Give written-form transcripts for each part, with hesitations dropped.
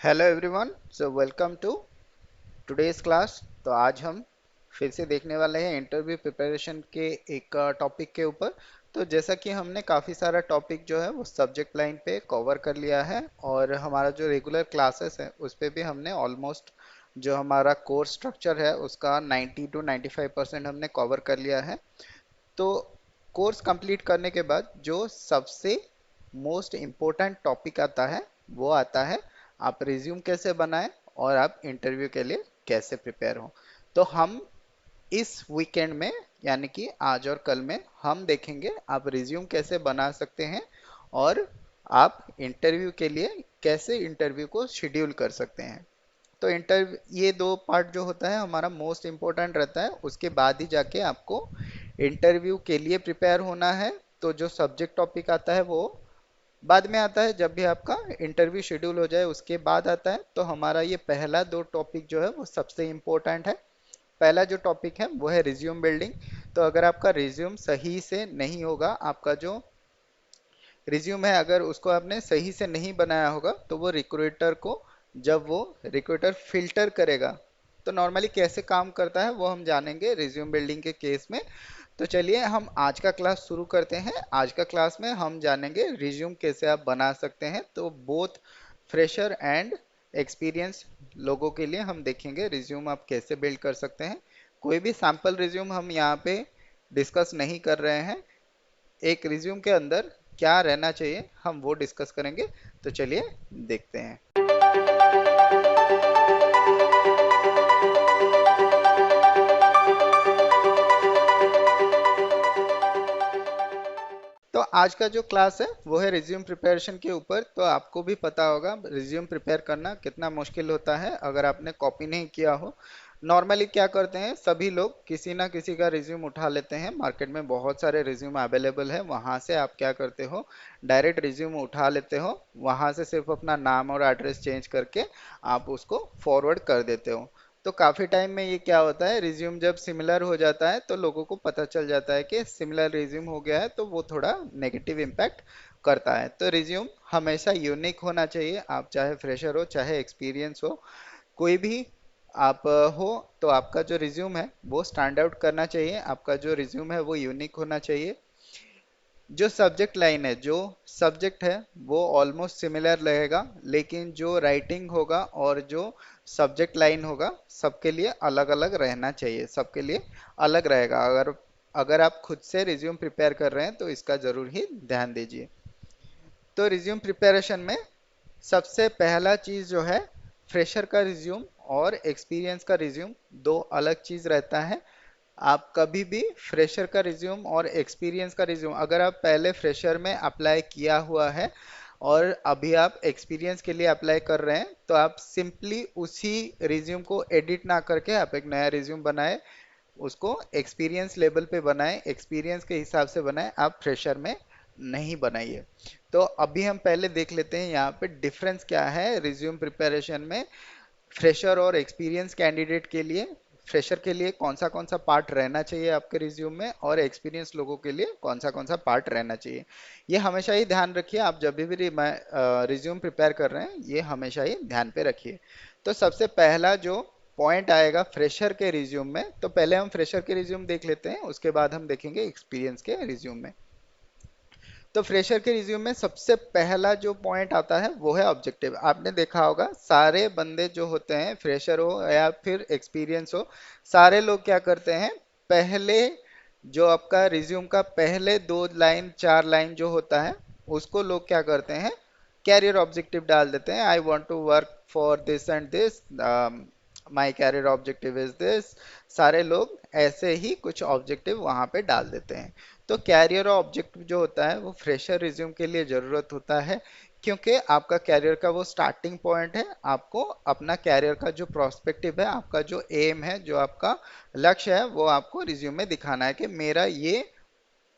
Hello everyone, so welcome to today's class. तो आज हम फिर से देखने वाले हैं इंटरव्यू प्रिपरेशन के एक टॉपिक के ऊपर। तो जैसा कि हमने काफ़ी सारा टॉपिक जो है वो सब्जेक्ट लाइन पे कवर कर लिया है, और हमारा जो रेगुलर क्लासेस है उस पे भी हमने ऑलमोस्ट जो हमारा कोर्स स्ट्रक्चर है उसका 90 टू 95% हमने कवर कर लिया है। तो कोर्स कंप्लीट करने के बाद जो सबसे मोस्ट इम्पोर्टेंट टॉपिक आता है वो आता है आप रिज्यूम कैसे बनाएं और आप इंटरव्यू के लिए कैसे प्रिपेयर हो। तो हम इस वीकेंड में यानी कि आज और कल में हम देखेंगे आप रिज्यूम कैसे बना सकते हैं और आप इंटरव्यू के लिए कैसे इंटरव्यू को शेड्यूल कर सकते हैं। तो इंटरव्यू ये दो पार्ट जो होता है हमारा मोस्ट इम्पोर्टेंट रहता है, उसके बाद ही जाके आपको इंटरव्यू के लिए प्रिपेयर होना है। तो जो सब्जेक्ट टॉपिक आता है वो बाद में आता है, जब भी आपका इंटरव्यू शेड्यूल हो जाए उसके बाद आता है। तो हमारा ये पहला दो टॉपिक जो है वो सबसे इम्पोर्टेंट है। पहला जो टॉपिक है वो है रिज्यूम बिल्डिंग। तो अगर आपका रिज्यूम सही से नहीं होगा, आपका जो रिज्यूम है अगर उसको आपने सही से नहीं बनाया होगा, तो वो रिक्रूटर को जब वो रिक्रूटर फिल्टर करेगा तो नॉर्मली कैसे काम करता है वो हम जानेंगे रिज्यूम बिल्डिंग के केस में। तो चलिए हम आज का क्लास शुरू करते हैं। आज का क्लास में हम जानेंगे रिज्यूम कैसे आप बना सकते हैं। तो बोथ फ्रेशर एंड एक्सपीरियंस लोगों के लिए हम देखेंगे रिज्यूम आप कैसे बिल्ड कर सकते हैं। कोई भी सैम्पल रिज्यूम हम यहाँ पे डिस्कस नहीं कर रहे हैं, एक रिज्यूम के अंदर क्या रहना चाहिए हम वो डिस्कस करेंगे। तो चलिए देखते हैं। तो आज का जो क्लास है वो है रिज्यूम प्रिपरेशन के ऊपर। तो आपको भी पता होगा रिज्यूम प्रिपेयर करना कितना मुश्किल होता है अगर आपने कॉपी नहीं किया हो। नॉर्मली क्या करते हैं सभी लोग, किसी ना किसी का रिज्यूम उठा लेते हैं, मार्केट में बहुत सारे रिज्यूम अवेलेबल है, वहां से आप क्या करते हो डायरेक्ट रिज्यूम उठा लेते हो, वहां से सिर्फ अपना नाम और एड्रेस चेंज करके आप उसको फॉरवर्ड कर देते हो। तो काफी टाइम में ये क्या होता है, रिज्यूम जब सिमिलर हो जाता है तो लोगों को पता चल जाता है कि सिमिलर रिज्यूम हो गया है, तो वो थोड़ा नेगेटिव इम्पैक्ट करता है। तो रिज्यूम हमेशा यूनिक होना चाहिए, आप चाहे फ्रेशर हो चाहे एक्सपीरियंस हो, कोई भी आप हो, तो आपका जो रिज्यूम है वो स्टैंड आउट करना चाहिए, आपका जो रिज्यूम है वो यूनिक होना चाहिए। जो सब्जेक्ट लाइन है, जो सब्जेक्ट है वो ऑलमोस्ट सिमिलर रहेगा, लेकिन जो राइटिंग होगा और जो सब्जेक्ट लाइन होगा सबके लिए अलग अलग रहना चाहिए, सबके लिए अलग रहेगा। अगर अगर आप खुद से रिज्यूम प्रिपेयर कर रहे हैं तो इसका जरूर ही ध्यान दीजिए। तो रिज्यूम प्रिपरेशन में सबसे पहला चीज जो है, फ्रेशर का रिज्यूम और एक्सपीरियंस का रिज्यूम दो अलग चीज रहता है। आप कभी भी फ्रेशर का रिज्यूम और एक्सपीरियंस का रिज्यूम, अगर आप पहले फ्रेशर में अप्लाई किया हुआ है और अभी आप एक्सपीरियंस के लिए अप्लाई कर रहे हैं, तो आप सिंपली उसी रिज्यूम को एडिट ना करके आप एक नया रिज्यूम बनाए, उसको एक्सपीरियंस लेवल पे बनाएं, एक्सपीरियंस के हिसाब से बनाएं, आप फ्रेशर में नहीं बनाइए। तो अभी हम पहले देख लेते हैं यहाँ पे डिफरेंस क्या है रिज्यूम प्रिपरेशन में फ्रेशर और एक्सपीरियंस कैंडिडेट के लिए। फ्रेशर के लिए कौन सा पार्ट रहना चाहिए आपके रिज्यूम में, और एक्सपीरियंस लोगों के लिए कौन सा पार्ट रहना चाहिए। ये हमेशा ही ध्यान रखिए, आप जब भी रिज्यूम प्रिपेयर कर रहे हैं ये हमेशा ही ध्यान पे रखिए। तो सबसे पहला जो पॉइंट आएगा फ्रेशर के रिज्यूम में, तो पहले हम फ्रेशर के रिज्यूम देख लेते हैं, उसके बाद हम देखेंगे एक्सपीरियंस के रिज्यूम में। तो फ्रेशर के रिज्यूम में सबसे पहला जो पॉइंट आता है वो है ऑब्जेक्टिव। आपने देखा होगा सारे बंदे जो होते हैं, फ्रेशर हो या फिर एक्सपीरियंस हो, सारे लोग क्या करते हैं, पहले जो आपका रिज्यूम का पहले दो लाइन चार लाइन जो होता है उसको लोग क्या करते हैं कैरियर ऑब्जेक्टिव डाल देते हैं। I want to work for this and this, my career objective is this. सारे लोग ऐसे ही कुछ ऑब्जेक्टिव वहां पे डाल देते हैं। तो कैरियर ऑब्जेक्टिव जो होता है वो फ्रेशर रिज्यूम के लिए ज़रूरत होता है, क्योंकि आपका कैरियर का वो स्टार्टिंग पॉइंट है। आपको अपना कैरियर का जो प्रोस्पेक्टिव है, आपका जो एम है, जो आपका लक्ष्य है, वो आपको रिज्यूम में दिखाना है कि मेरा ये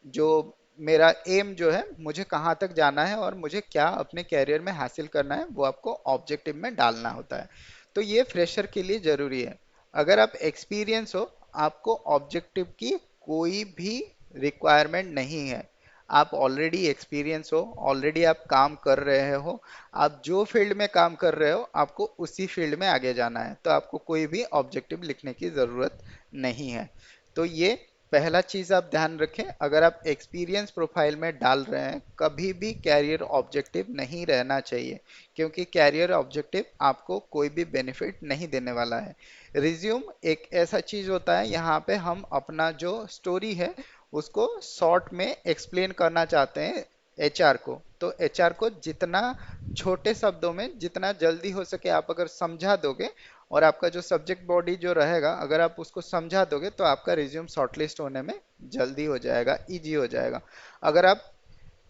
जो मेरा एम जो है, मुझे कहाँ तक जाना है और मुझे क्या अपने कैरियर में हासिल करना है, वो आपको ऑब्जेक्टिव में डालना होता है। तो ये फ्रेशर के लिए ज़रूरी है। अगर आप एक्सपीरियंस हो, आपको ऑब्जेक्टिव की कोई भी रिक्वायरमेंट नहीं है। आप ऑलरेडी एक्सपीरियंस हो, ऑलरेडी आप काम कर रहे हो, आप जो फील्ड में काम कर रहे हो आपको उसी फील्ड में आगे जाना है, तो आपको कोई भी ऑब्जेक्टिव लिखने की ज़रूरत नहीं है। तो ये पहला चीज़ आप ध्यान रखें, अगर आप एक्सपीरियंस प्रोफाइल में डाल रहे हैं कभी भी कैरियर ऑब्जेक्टिव नहीं रहना चाहिए, क्योंकि कैरियर ऑब्जेक्टिव आपको कोई भी बेनिफिट नहीं देने वाला है। रिज्यूम एक ऐसा चीज़ होता है, यहाँ पे हम अपना जो स्टोरी है उसको शॉर्ट में एक्सप्लेन करना चाहते हैं एचआर को, तो एचआर को जितना छोटे शब्दों में जितना जल्दी हो सके आप अगर समझा दोगे, और आपका जो सब्जेक्ट बॉडी जो रहेगा अगर आप उसको समझा दोगे तो आपका रिज्यूम शॉर्टलिस्ट होने में जल्दी हो जाएगा, इजी हो जाएगा। अगर आप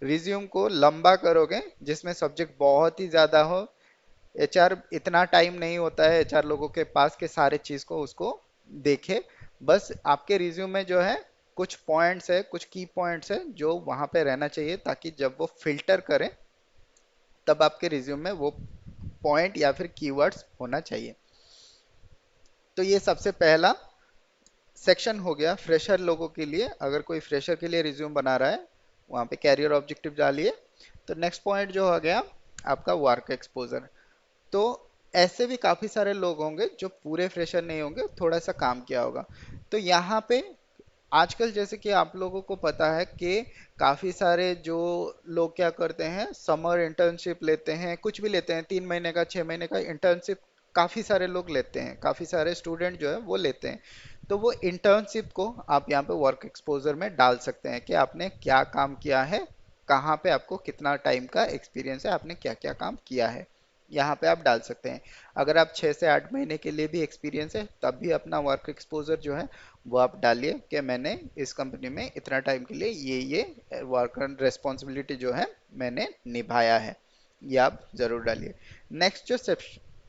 रिज्यूम को लंबा करोगे जिसमें सब्जेक्ट बहुत ही ज्यादा हो, एचआर इतना टाइम नहीं होता है एचआर लोगों के पास के सारे चीज को उसको देखे। बस आपके रिज्यूम में जो है कुछ पॉइंट्स है, कुछ की पॉइंट्स है जो वहां पे रहना चाहिए, ताकि जब वो फिल्टर करें तब आपके रिज्यूम में वो पॉइंट या फिर कीवर्ड्स होना चाहिए। तो ये सबसे पहला सेक्शन हो गया फ्रेशर लोगों के लिए। अगर कोई फ्रेशर के लिए रिज्यूम बना रहा है वहां पे कैरियर ऑब्जेक्टिव डालिए। तो नेक्स्ट पॉइंट जो हो गया आपका वर्क एक्सपोजर। तो ऐसे भी काफी सारे लोग होंगे जो पूरे फ्रेशर नहीं होंगे, थोड़ा सा काम किया होगा। तो यहाँ पे आजकल जैसे कि आप लोगों को पता है कि काफी सारे जो लोग क्या करते हैं समर इंटर्नशिप लेते हैं, कुछ भी लेते हैं, 3 महीने का 6 महीने का इंटर्नशिप काफी सारे लोग लेते हैं, काफी सारे स्टूडेंट जो है वो लेते हैं। तो वो इंटर्नशिप को आप यहाँ पे वर्क एक्सपोजर में डाल सकते हैं कि आपने क्या काम किया है, कहाँ पे आपको कितना टाइम का एक्सपीरियंस है, आपने क्या क्या काम किया है, यहाँ पे आप डाल सकते हैं। अगर आप 6 से 8 महीने के लिए भी एक्सपीरियंस है तब भी अपना वर्क एक्सपोजर जो है वो आप डालिए कि मैंने इस कंपनी में इतना टाइम के लिए ये वर्क एंड रेस्पॉन्सिबिलिटी जो है मैंने निभाया है, ये आप जरूर डालिए। नेक्स्ट जो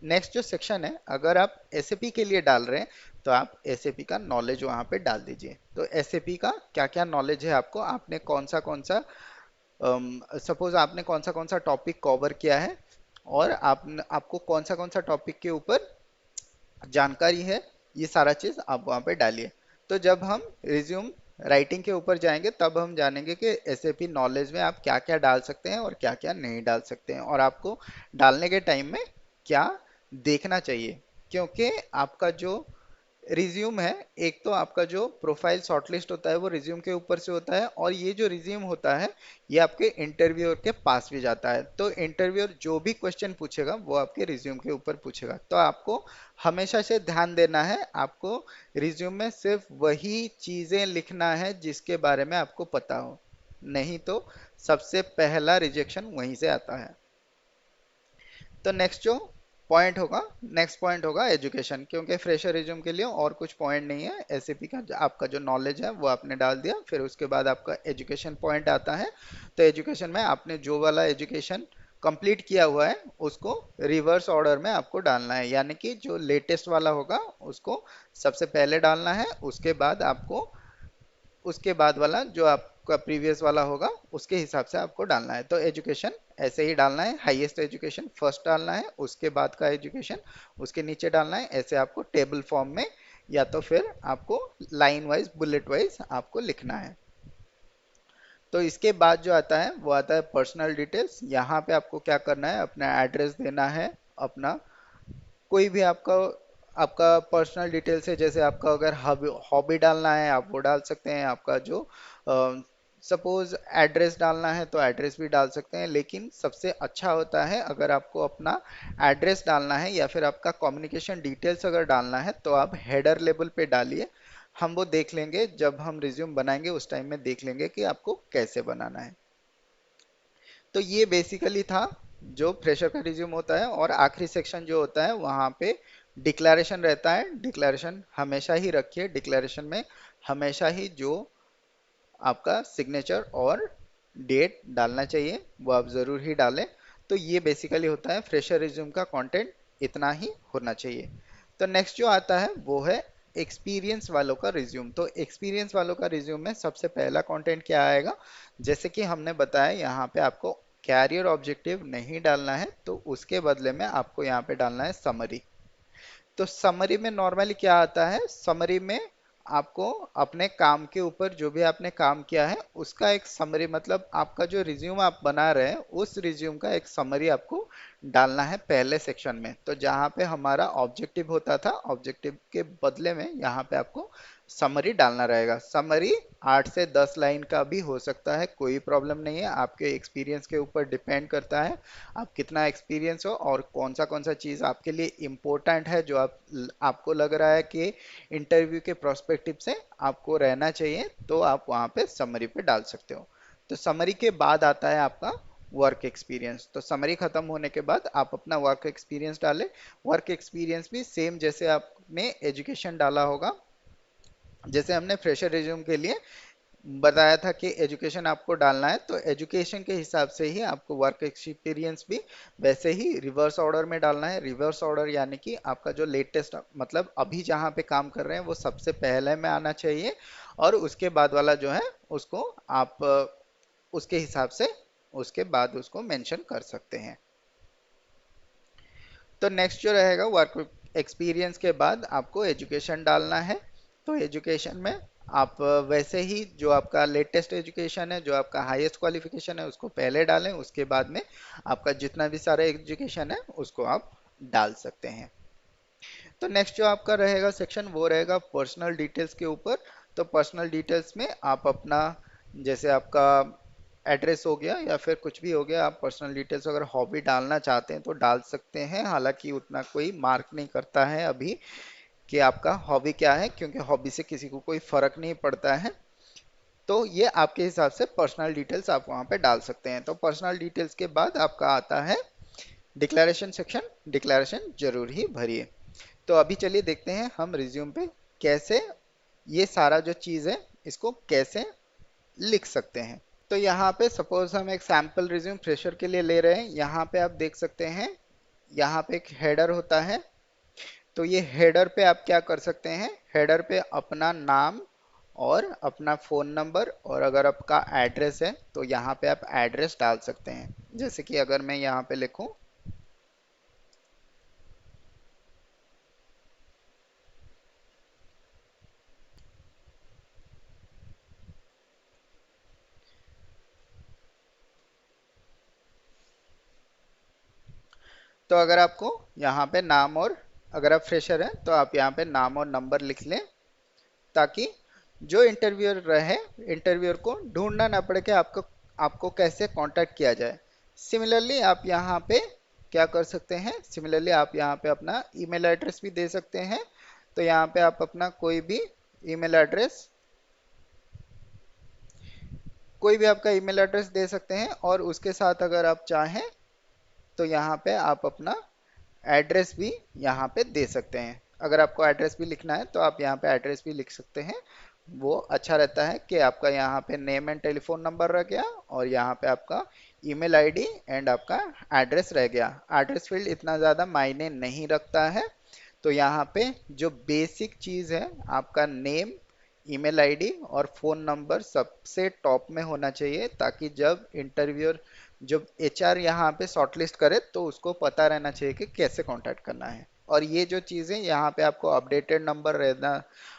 नेक्स्ट जो सेक्शन है, अगर आप एसएपी के लिए डाल रहे हैं तो आप एसएपी का नॉलेज वहां पे डाल दीजिए। तो एसएपी का क्या क्या नॉलेज है आपको, आपने कौन सा सपोज आपने कौन सा टॉपिक कवर किया है, और आपको कौन सा टॉपिक के ऊपर जानकारी है, ये सारा चीज आप वहां पे डालिए। तो जब हम रिज्यूम राइटिंग के ऊपर जाएंगे तब हम जानेंगे कि एसएपी नॉलेज में आप क्या क्या डाल सकते हैं और क्या क्या नहीं डाल सकते हैं, और आपको डालने के टाइम में क्या देखना चाहिए। क्योंकि आपका जो रिज्यूम है, एक तो आपका जो प्रोफाइल शॉर्टलिस्ट होता है वो रिज्यूम के ऊपर से होता है, और ये जो रिज्यूम होता है ये आपके इंटरव्यूअर के पास भी जाता है। तो इंटरव्यूअर जो भी क्वेश्चन पूछेगा वो आपके रिज्यूम के ऊपर पूछेगा। तो आपको हमेशा से ध्यान देना है, आपको रिज्यूम में सिर्फ वही चीजें लिखना है जिसके बारे में आपको पता हो, नहीं तो सबसे पहला रिजेक्शन वहीं से आता है। तो नेक्स्ट जो पॉइंट होगा, नेक्स्ट पॉइंट होगा एजुकेशन, क्योंकि फ्रेशर रिज्यूम के लिए और कुछ पॉइंट नहीं है। एसएपी का आपका जो नॉलेज है वो आपने डाल दिया, फिर उसके बाद आपका एजुकेशन पॉइंट आता है। तो एजुकेशन में आपने जो वाला एजुकेशन कंप्लीट किया हुआ है उसको रिवर्स ऑर्डर में आपको डालना है, यानी कि जो लेटेस्ट वाला होगा उसको सबसे पहले डालना है, उसके बाद वाला जो आपका प्रीवियस वाला होगा उसके हिसाब से आपको डालना है। तो एजुकेशन ऐसे ही डालना है, हाईएस्ट एजुकेशन फर्स्ट डालना है, उसके बाद का एजुकेशन उसके नीचे डालना है, ऐसे आपको टेबल फॉर्म में या तो फिर आपको लाइन वाइज बुलेट वाइज आपको लिखना है। तो इसके बाद जो आता है वो आता है पर्सनल डिटेल्स। यहाँ पे आपको क्या करना है, अपना एड्रेस देना है, अपना कोई भी आपका आपका पर्सनल डिटेल्स है, जैसे आपका अगर हॉबी डालना है आप वो डाल सकते हैं, आपका जो सपोज एड्रेस डालना है तो एड्रेस भी डाल सकते हैं, लेकिन सबसे अच्छा होता है अगर आपको अपना एड्रेस डालना है या फिर आपका कम्युनिकेशन डिटेल्स अगर डालना है तो आप हेडर लेवल पे डालिए। हम वो देख लेंगे जब हम रिज्यूम बनाएंगे, उस टाइम में देख लेंगे कि आपको कैसे बनाना है। तो ये बेसिकली था जो फ्रेशर का रिज्यूम होता है। और आखिरी सेक्शन जो होता है वहां पे डिक्लेरेशन रहता है। डिक्लेरेशन हमेशा ही रखिए, डिक्लेरेशन में हमेशा ही जो आपका सिग्नेचर और डेट डालना चाहिए वो आप जरूर ही डालें। तो ये बेसिकली होता है फ्रेशर रिज्यूम का कंटेंट, इतना ही होना चाहिए। तो नेक्स्ट जो आता है वो है एक्सपीरियंस वालों का रिज्यूम। तो एक्सपीरियंस वालों का रिज्यूम में सबसे पहला कंटेंट क्या आएगा, जैसे कि हमने बताया यहाँ पे आपको कैरियर ऑब्जेक्टिव नहीं डालना है, तो उसके बदले में आपको यहाँ पे डालना है समरी। तो समरी में नॉर्मली क्या आता है, समरी में आपको अपने काम के ऊपर जो भी आपने काम किया है उसका एक समरी, मतलब आपका जो रिज्यूम आप बना रहे हैं उस रिज्यूम का एक समरी आपको डालना है पहले सेक्शन में। तो जहाँ पे हमारा ऑब्जेक्टिव होता था, ऑब्जेक्टिव के बदले में यहाँ पे आपको समरी डालना रहेगा। समरी 8 से 10 लाइन का भी हो सकता है, कोई प्रॉब्लम नहीं है, आपके एक्सपीरियंस के ऊपर डिपेंड करता है आप कितना एक्सपीरियंस हो और कौन सा चीज़ आपके लिए इम्पोर्टेंट है, जो आपको लग रहा है कि इंटरव्यू के प्रोस्पेक्टिव से आपको रहना चाहिए, तो आप वहाँ पे समरी पे डाल सकते हो। तो समरी के बाद आता है आपका वर्क एक्सपीरियंस। तो समरी खत्म होने के बाद आप अपना वर्क एक्सपीरियंस डालें। वर्क एक्सपीरियंस भी सेम जैसे आपने एजुकेशन डाला होगा, जैसे हमने फ्रेशर रिज्यूम के लिए बताया था कि एजुकेशन आपको डालना है, तो एजुकेशन के हिसाब से ही आपको वर्क एक्सपीरियंस भी वैसे ही रिवर्स ऑर्डर में डालना है। रिवर्स ऑर्डर यानी कि आपका जो लेटेस्ट, मतलब अभी जहाँ पे काम कर रहे हैं वो सबसे पहले में आना चाहिए, और उसके बाद वाला जो है उसको आप उसके हिसाब से उसके बाद उसको मेंशन कर सकते हैं। तो नेक्स्ट जो रहेगा, वर्क एक्सपीरियंस के बाद आपको एजुकेशन डालना है। तो एजुकेशन में आप वैसे ही जो आपका लेटेस्ट एजुकेशन है, जो आपका हाईएस्ट क्वालिफिकेशन है उसको पहले डालें, उसके बाद में आपका जितना भी सारा एजुकेशन है उसको आप डाल सकते हैं। तो नेक्स्ट जो आपका रहेगा सेक्शन वो रहेगा पर्सनल डिटेल्स के ऊपर। तो पर्सनल डिटेल्स में आप अपना, जैसे आपका एड्रेस हो गया या फिर कुछ भी हो गया, आप पर्सनल डिटेल्स अगर हॉबी डालना चाहते हैं तो डाल सकते हैं। हालांकि उतना कोई मार्क नहीं करता है अभी कि आपका हॉबी क्या है, क्योंकि हॉबी से किसी को कोई फर्क नहीं पड़ता है। तो ये आपके हिसाब से पर्सनल डिटेल्स आप वहाँ पे डाल सकते हैं। तो पर्सनल डिटेल्स के बाद आपका आता है डिक्लेरेशन सेक्शन। डिक्लेरेशन जरूर ही भरिए। तो अभी चलिए देखते हैं हम रिज्यूम पे कैसे ये सारा जो चीज़ है इसको कैसे लिख सकते हैं। तो यहाँ पे सपोज हम एक सैम्पल रिज्यूम फ्रेशर के लिए ले रहे हैं। यहाँ पे आप देख सकते हैं, यहाँ पे एक हेडर होता है। तो ये हेडर पे आप क्या कर सकते हैं, हेडर पे अपना नाम और अपना फ़ोन नंबर, और अगर आपका एड्रेस है तो यहाँ पे आप एड्रेस डाल सकते हैं। जैसे कि अगर मैं यहाँ पे लिखूं, तो अगर आपको यहाँ पे नाम और, अगर आप फ्रेशर हैं तो आप यहाँ पे नाम और नंबर लिख लें, ताकि जो इंटरव्यूअर रहे, इंटरव्यूअर को ढूंढना ना पड़े कि आपको आपको कैसे कांटेक्ट किया जाए। सिमिलरली आप यहाँ पे क्या कर सकते हैं, सिमिलरली आप यहाँ पे अपना ईमेल एड्रेस भी दे सकते हैं। तो यहाँ पे आप अपना कोई भी ईमेल एड्रेस, कोई भी आपका ईमेल एड्रेस दे सकते हैं, और उसके साथ अगर आप चाहें तो यहाँ पे आप अपना एड्रेस भी यहाँ पे दे सकते हैं। अगर आपको एड्रेस भी लिखना है तो आप यहाँ पे एड्रेस भी लिख सकते हैं। वो अच्छा रहता है कि आपका यहाँ पे नेम एंड टेलीफोन नंबर रह गया, और यहाँ पे आपका ईमेल आईडी एंड आपका एड्रेस रह गया। एड्रेस फील्ड इतना ज़्यादा मायने नहीं रखता है। तो यहाँ पे जो बेसिक चीज़ है, आपका नेम, ईमेल आईडी और फ़ोन नंबर सबसे टॉप में होना चाहिए, ताकि जब इंटरव्यूअर, जब एचआर यहाँ पे शॉर्टलिस्ट करे तो उसको पता रहना चाहिए कि कैसे कांटेक्ट करना है। और ये जो चीज़ें यहाँ पे आपको अपडेटेड नंबर रहना,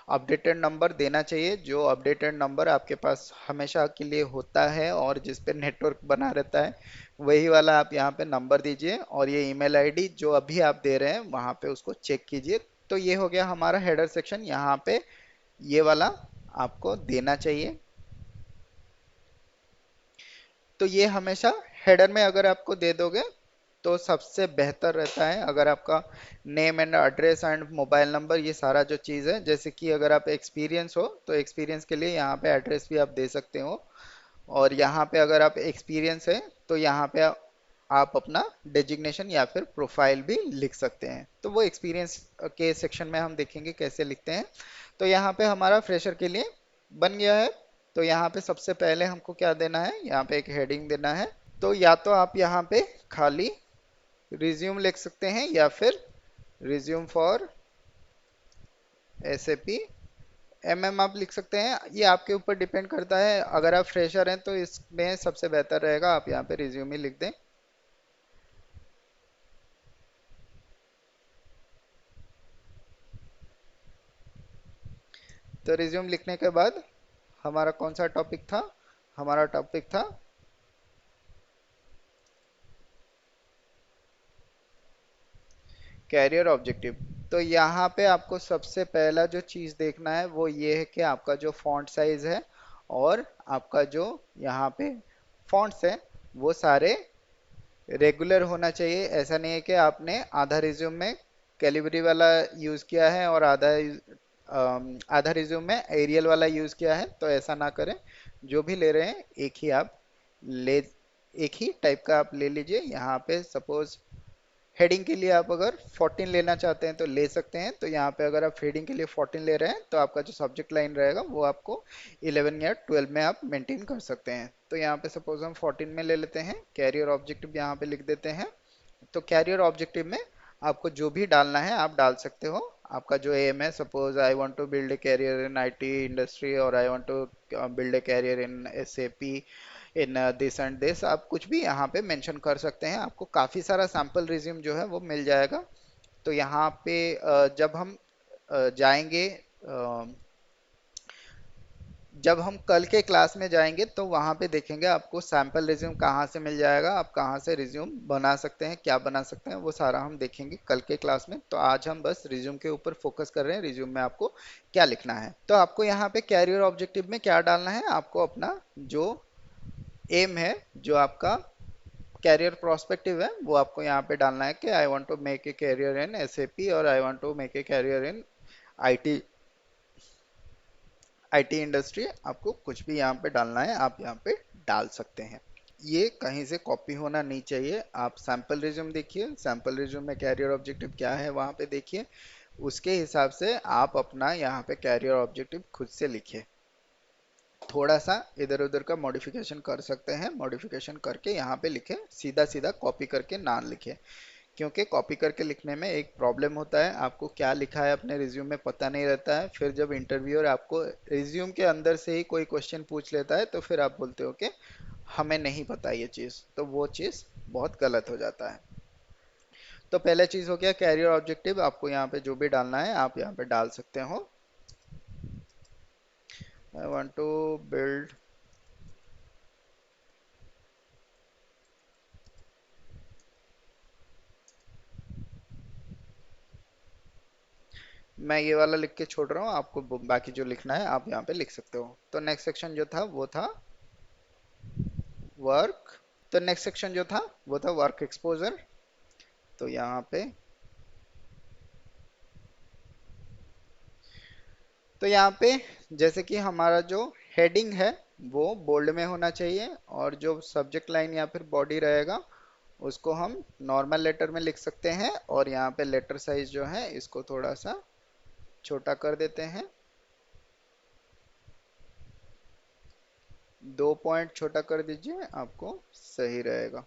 अपडेटेड नंबर देना चाहिए। जो अपडेटेड नंबर आपके पास हमेशा के लिए होता है और जिस पे नेटवर्क बना रहता है, वही वाला आप यहाँ पे नंबर दीजिए, और ये ईमेल आईडी जो अभी आप दे रहे हैं वहाँ पे उसको चेक कीजिए। तो ये हो गया हमारा हेडर सेक्शन। यहाँ पे ये वाला आपको देना चाहिए। तो ये हमेशा हेडर में अगर आपको दे दोगे तो सबसे बेहतर रहता है। अगर आपका name and address and mobile number, ये सारा जो चीज़ है, जैसे कि अगर आप एक्सपीरियंस हो तो एक्सपीरियंस के लिए यहाँ पे एड्रेस भी आप दे सकते हो, और यहाँ पे अगर आप एक्सपीरियंस है तो यहाँ पे आप अपना डेजिग्नेशन या फिर प्रोफाइल भी लिख सकते हैं। तो वो एक्सपीरियंस के सेक्शन में हम देखेंगे कैसे लिखते हैं। तो यहाँ पे हमारा फ्रेशर के लिए बन गया है। तो यहाँ पे सबसे पहले हमको क्या देना है, यहाँ पे एक हेडिंग देना है। तो या तो आप यहाँ पे खाली रिज्यूम लिख सकते हैं, या फिर रिज्यूम फॉर एसएपी एमएम आप लिख सकते हैं। ये आपके ऊपर डिपेंड करता है। अगर आप फ्रेशर हैं तो इसमें सबसे बेहतर रहेगा आप यहाँ पे रिज्यूम ही लिख दें। तो रिज्यूम लिखने के बाद हमारा कौन सा टॉपिक था? हमारा टॉपिक था कैरियर ऑब्जेक्टिव। तो यहाँ पे आपको सबसे पहला जो चीज़ देखना है वो ये है कि आपका जो फॉन्ट साइज है और आपका जो यहाँ पे फॉन्ट्स है वो सारे रेगुलर होना चाहिए। ऐसा नहीं है कि आपने आधा रिज्यूम में कैलिबरी वाला यूज़ किया है और आधा रिज्यूम में एरियल वाला यूज़ किया है, तो ऐसा ना करें। जो भी ले रहे हैं एक ही आप ले एक ही टाइप का आप ले लीजिए। यहाँ पे सपोज हेडिंग के लिए आप अगर 14 लेना चाहते हैं तो ले सकते हैं। तो यहाँ पे अगर आप हेडिंग के लिए 14 ले रहे हैं तो आपका जो सब्जेक्ट लाइन रहेगा वो आपको 11 या 12 में आप मेंटेन कर सकते हैं। तो यहाँ पे सपोज हम 14 में ले लेते हैं, कैरियर ऑब्जेक्टिव यहाँ पे लिख देते हैं। तो कैरियर ऑब्जेक्टिव में आपको जो भी डालना है आप डाल सकते हो। आपका जो एम है, suppose I want to build a career in IT industry और I want to build a career in SAP in this and this, आप कुछ भी यहाँ पे मेंशन कर सकते हैं। आपको काफ़ी सारा सैम्पल रिज्यूम जो है वो मिल जाएगा। तो यहाँ पे जब हम जाएंगे, जब हम कल के क्लास में जाएंगे तो वहाँ पे देखेंगे आपको सैम्पल रिज्यूम कहाँ से मिल जाएगा, आप कहाँ से रिज्यूम बना सकते हैं, क्या बना सकते हैं, वो सारा हम देखेंगे कल के क्लास में। तो आज हम बस रिज्यूम के ऊपर फोकस कर रहे हैं, रिज्यूम में आपको क्या लिखना है। तो आपको यहाँ पे कैरियर ऑब्जेक्टिव में क्या डालना है, आपको अपना जो एम है, जो आपका कैरियर प्रोस्पेक्टिव है, वो आपको यहाँ पे डालना है कि I want to make a career in SAP और I want to make a career in IT IT industry. आपको कुछ भी यहाँ पे डालना है आप यहाँ पे डाल सकते हैं। ये कहीं से कॉपी होना नहीं चाहिए। आप सैम्पल रिज्यूम देखिए, सैम्पल रिज्यूम में कैरियर ऑब्जेक्टिव क्या है वहाँ पे देखिए, उसके हिसाब से आप अपना यहाँ पे कैरियर ऑब्जेक्टिव खुद से लिखिए। थोड़ा सा इधर उधर का मॉडिफिकेशन कर सकते हैं, मॉडिफिकेशन करके यहाँ पे लिखे, सीधा सीधा कॉपी करके ना लिखे। क्योंकि कॉपी करके लिखने में एक प्रॉब्लम होता है, आपको क्या लिखा है अपने रिज्यूम में पता नहीं रहता है। फिर जब इंटरव्यूअर आपको रिज्यूम के अंदर से ही कोई क्वेश्चन पूछ लेता है तो फिर आप बोलते हो कि हमें नहीं पता ये चीज़, तो वो चीज़ बहुत गलत हो जाता है। तो पहला चीज़ हो गया कैरियर ऑब्जेक्टिव। आपको यहाँ पे जो भी डालना है आप यहाँ पे डाल सकते हो। आई वांट टू बिल्ड, मैं ये वाला लिख के छोड़ रहा हूँ, आपको बाकी जो लिखना है आप यहाँ पे लिख सकते हो। तो नेक्स्ट सेक्शन जो था वो था वर्क। तो नेक्स्ट सेक्शन जो था वो था वर्क एक्सपोजर। तो यहाँ पे, तो यहाँ पे जैसे कि हमारा जो हेडिंग है वो बोल्ड में होना चाहिए और जो सब्जेक्ट लाइन या फिर बॉडी रहेगा उसको हम नॉर्मल लेटर में लिख सकते हैं। और यहाँ पे लेटर साइज जो है इसको थोड़ा सा छोटा कर देते हैं, 2 पॉइंट छोटा कर दीजिए, आपको सही रहेगा।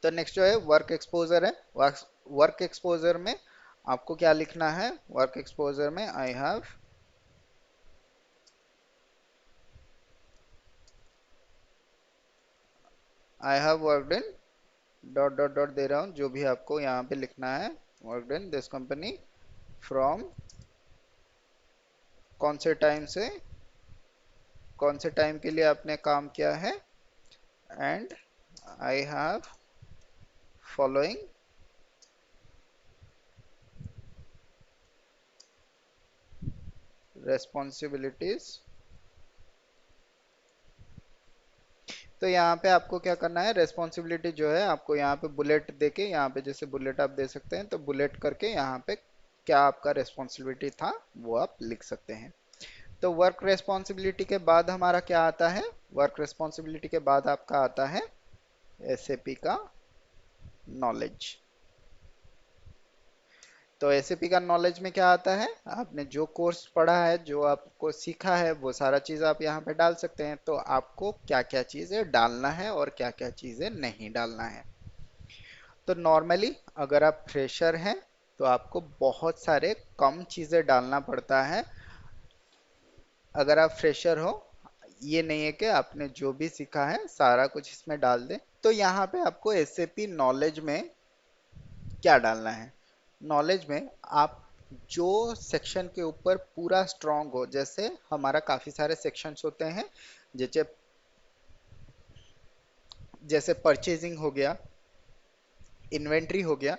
तो नेक्स्ट जो है वर्क एक्सपोजर है। वर्क एक्सपोजर में आपको क्या लिखना है, वर्क एक्सपोजर में I have worked in dot dot dot दे रहा हूँ, जो भी आपको यहाँ पे लिखना है, worked in this company from कौन से टाइम से कौन से टाइम के लिए आपने काम किया है, and I have following responsibilities. तो यहाँ पे आपको क्या करना है, रेस्पॉन्सिबिलिटी जो है आपको यहाँ पे बुलेट देके, यहाँ पे जैसे बुलेट आप दे सकते हैं तो बुलेट करके यहाँ पे क्या आपका रेस्पॉन्सिबिलिटी था वो आप लिख सकते हैं। तो वर्क रेस्पॉन्सिबिलिटी के बाद हमारा क्या आता है, वर्क रेस्पॉन्सिबिलिटी के बाद आपका आता है एसएपी का नॉलेज। तो एसएपी का नॉलेज में क्या आता है, आपने जो कोर्स पढ़ा है, जो आपको सीखा है, वो सारा चीज़ आप यहाँ पे डाल सकते हैं। तो आपको क्या क्या चीज़ें डालना है और क्या क्या चीज़ें नहीं डालना है। तो नॉर्मली अगर आप फ्रेशर हैं तो आपको बहुत सारे कम चीज़ें डालना पड़ता है। अगर आप फ्रेशर हो ये नहीं है कि आपने जो भी सीखा है सारा कुछ इसमें डाल दें। तो यहाँ पे आपको एसएपी नॉलेज में क्या डालना है? नॉलेज में आप जो सेक्शन के ऊपर पूरा स्ट्रांग हो, जैसे हमारा काफी सारे सेक्शंस होते हैं, जैसे जैसे परचेजिंग हो गया, इन्वेंट्री हो गया,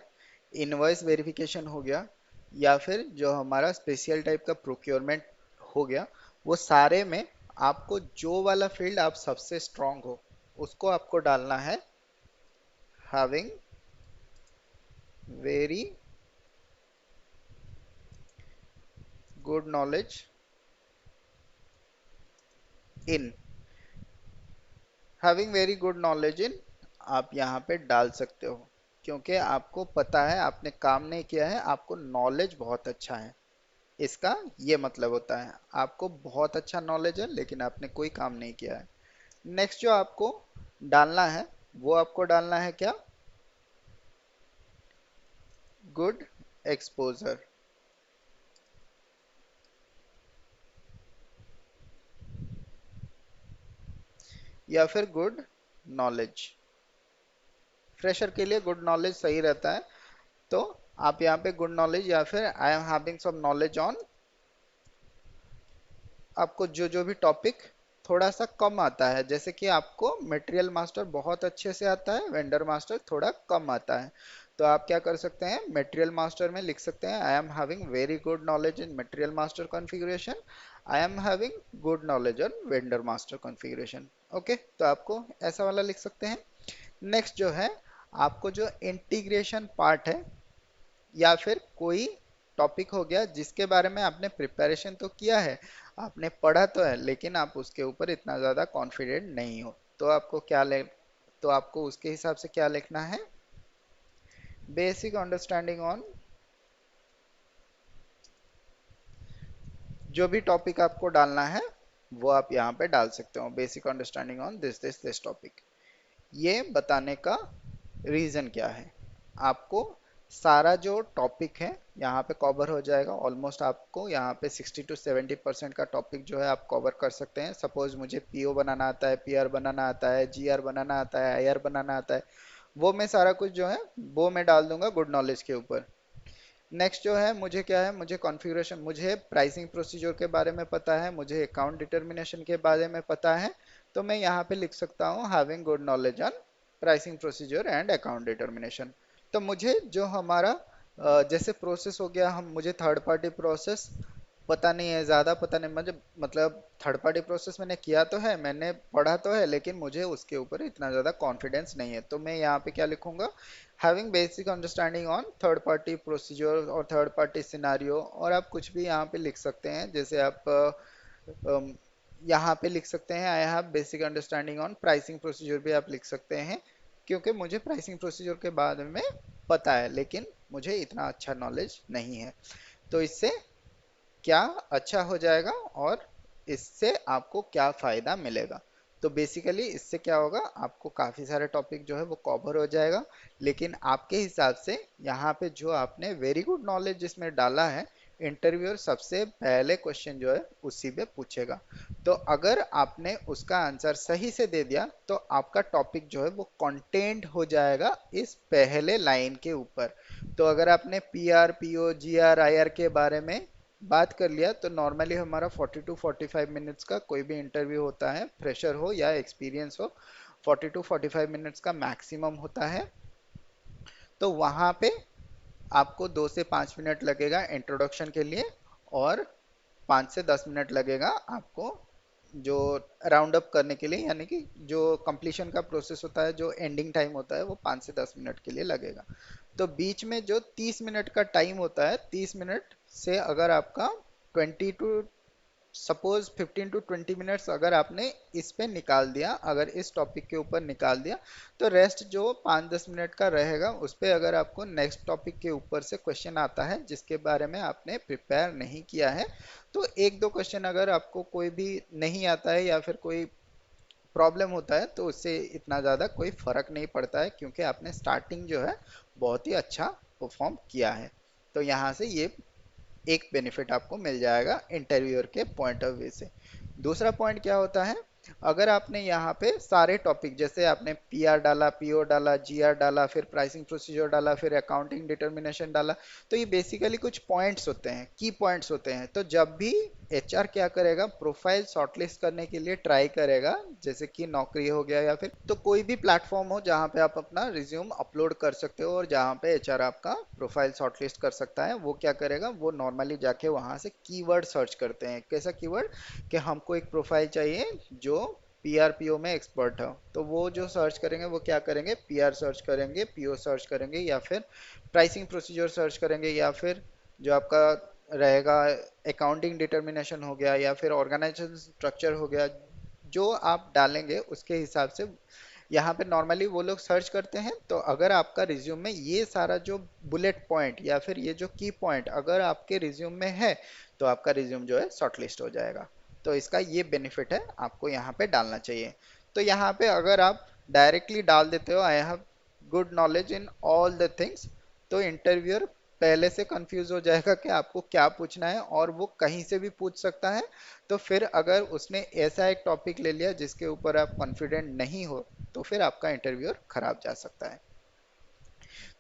इनवॉइस वेरिफिकेशन हो गया, या फिर जो हमारा स्पेशल टाइप का प्रोक्योरमेंट हो गया, वो सारे में आपको जो वाला फील्ड आप सबसे स्ट्रांग हो उसको आपको डालना है having very good knowledge in. Having very good knowledge in आप यहाँ पे डाल सकते हो, क्योंकि आपको पता है आपने काम नहीं किया है, आपको नॉलेज बहुत अच्छा है। इसका ये मतलब होता है आपको बहुत अच्छा नॉलेज है लेकिन आपने कोई काम नहीं किया है। नेक्स्ट जो आपको डालना है वो आपको डालना है क्या? गुड एक्सपोजर या फिर गुड नॉलेज। फ्रेशर के लिए गुड नॉलेज सही रहता है। तो आप यहाँ पे गुड नॉलेज या फिर I am having some knowledge on, आपको जो जो भी टॉपिक थोड़ा सा कम आता है, जैसे कि आपको मटेरियल मास्टर बहुत अच्छे से आता है, वेंडर मास्टर थोड़ा कम आता है, तो आप क्या कर सकते हैं, मटेरियल मास्टर में लिख सकते हैं आई am having very good knowledge in material master configuration, I am having good knowledge on vendor master configuration. Okay, तो आपको ऐसा वाला लिख सकते हैं। नेक्स्ट जो है, आपको जो इंटीग्रेशन पार्ट है या फिर कोई टॉपिक हो गया जिसके बारे में आपने प्रिपरेशन तो किया है, आपने पढ़ा तो है, लेकिन आप उसके ऊपर इतना ज़्यादा कॉन्फिडेंट नहीं हो, तो आपको क्या ले तो आपको उसके हिसाब से क्या लिखना है? बेसिक अंडरस्टैंडिंग ऑन, जो भी टॉपिक आपको डालना है वो आप यहाँ पे डाल सकते हो, basic understanding on this this this topic. ये बताने का रीजन क्या है? आपको सारा जो टॉपिक है यहाँ पे कवर हो जाएगा, ऑलमोस्ट आपको यहाँ पे 60 to 70% का टॉपिक जो है आप कवर कर सकते हैं। सपोज मुझे पीओ बनाना आता है, पीआर बनाना आता है, जीआर बनाना आता है, आईआर बनाना आता है, वो मैं सारा कुछ जो है वो मैं डाल दूंगा गुड नॉलेज के ऊपर। नेक्स्ट जो है, मुझे क्या है, मुझे कॉन्फ़िगरेशन, मुझे प्राइसिंग प्रोसीजर के बारे में पता है, मुझे अकाउंट डिटर्मिनेशन के बारे में पता है, तो मैं यहाँ पे लिख सकता हूँ having good knowledge on pricing procedure and account determination. तो मुझे जो हमारा जैसे प्रोसेस हो गया, हम मुझे थर्ड पार्टी प्रोसेस पता नहीं है, ज़्यादा पता नहीं मुझे, मतलब थर्ड पार्टी प्रोसेस मैंने किया तो है, मैंने पढ़ा तो है, लेकिन मुझे उसके ऊपर इतना ज़्यादा कॉन्फिडेंस नहीं है, तो मैं यहाँ पे क्या लिखूंगा, having basic understanding on third party procedure और थर्ड पार्टी सिनारियो। और आप कुछ भी यहाँ पे लिख सकते हैं, जैसे आप अम, यहाँ पे लिख सकते हैं I have basic understanding on pricing procedure भी आप लिख सकते हैं, क्योंकि मुझे प्राइसिंग प्रोसीजर के बारे में पता है लेकिन मुझे इतना अच्छा नॉलेज नहीं है। तो इससे क्या अच्छा हो जाएगा और इससे आपको क्या फायदा मिलेगा? तो बेसिकली इससे क्या होगा, आपको काफी सारे टॉपिक जो है वो कवर हो जाएगा, लेकिन आपके हिसाब से यहाँ पे जो आपने वेरी गुड नॉलेज जिसमें डाला है, इंटरव्यूअर सबसे पहले क्वेश्चन जो है उसी पे पूछेगा। तो अगर आपने उसका आंसर सही से दे दिया तो आपका टॉपिक जो है वो कंटेंट हो जाएगा इस पहले लाइन के ऊपर। तो अगर आपने P R, P O, G R, I R के बारे में बात कर लिया, तो नॉर्मली हमारा 40 to 45 मिनट्स का कोई भी इंटरव्यू होता है, फ्रेशर हो या एक्सपीरियंस हो, 40 to 45 मिनट्स का मैक्सिमम होता है। तो वहाँ पे आपको 2 से 5 मिनट लगेगा इंट्रोडक्शन के लिए, और 5 से 10 मिनट लगेगा आपको जो राउंड अप करने के लिए, यानी कि जो कंप्लीशन का प्रोसेस होता है, जो एंडिंग टाइम होता है, वो 5 से 10 मिनट के लिए लगेगा। तो बीच में जो 30 मिनट का टाइम होता है, 30 मिनट से अगर आपका 20 to सपोज 15 to 20 मिनट्स अगर आपने इस पे निकाल दिया, अगर इस टॉपिक के ऊपर निकाल दिया, तो रेस्ट जो 5-10 मिनट का रहेगा उस पे अगर आपको नेक्स्ट टॉपिक के ऊपर से क्वेश्चन आता है जिसके बारे में आपने प्रिपेयर नहीं किया है, तो एक दो क्वेश्चन अगर आपको कोई भी नहीं आता है या फिर कोई प्रॉब्लम होता है, तो उससे इतना ज़्यादा कोई फर्क नहीं पड़ता है, क्योंकि आपने स्टार्टिंग जो है बहुत ही अच्छा परफॉर्म किया है। तो यहाँ से ये एक बेनिफिट आपको मिल जाएगा इंटरव्यूअर के पॉइंट ऑफ व्यू से। दूसरा पॉइंट क्या होता है, अगर आपने यहाँ पे सारे टॉपिक जैसे आपने पीआर डाला, पीओ डाला, जीआर डाला, फिर प्राइसिंग प्रोसीजर डाला, फिर अकाउंटिंग डिटर्मिनेशन डाला, तो ये बेसिकली कुछ पॉइंट्स होते हैं, की पॉइंट्स होते हैं। तो जब भी एचआर क्या करेगा, प्रोफाइल शॉर्टलिस्ट करने के लिए ट्राई करेगा, जैसे कि नौकरी हो गया या फिर तो कोई भी प्लेटफॉर्म हो जहाँ पे आप अपना रिज्यूम अपलोड कर सकते हो और जहाँ पे एचआर आपका प्रोफाइल शॉर्टलिस्ट कर सकता है, वो क्या करेगा, वो नॉर्मली जाके वहाँ से कीवर्ड सर्च करते हैं। कैसा कीवर्ड, कि हमको एक प्रोफाइल चाहिए जो पीआरपीओ में एक्सपर्ट है, तो वो जो सर्च करेंगे वो क्या करेंगे, पीआर सर्च करेंगे, पीओ सर्च करेंगे, या फिर प्राइसिंग प्रोसीजर सर्च करेंगे, या फिर जो आपका रहेगा अकाउंटिंग डिटर्मिनेशन हो गया, या फिर ऑर्गेनाइजेशन स्ट्रक्चर हो गया, जो आप डालेंगे उसके हिसाब से यहाँ पे नॉर्मली वो लोग सर्च करते हैं। तो अगर आपका रिज्यूम में ये सारा जो बुलेट पॉइंट या फिर ये जो की पॉइंट अगर आपके रिज्यूम में है, तो आपका रिज्यूम जो है शॉर्टलिस्ट हो जाएगा। तो इसका ये बेनिफिट है, आपको यहाँ पे डालना चाहिए। तो यहाँ पे अगर आप डायरेक्टली डाल देते हो I have good knowledge in all the things, तो इंटरव्यूअर पहले से कंफ्यूज हो जाएगा कि आपको क्या पूछना है, और वो कहीं से भी पूछ सकता है। तो फिर अगर उसने ऐसा एक टॉपिक ले लिया जिसके ऊपर आप कॉन्फिडेंट नहीं हो, तो फिर आपका इंटरव्यूअर खराब जा सकता है।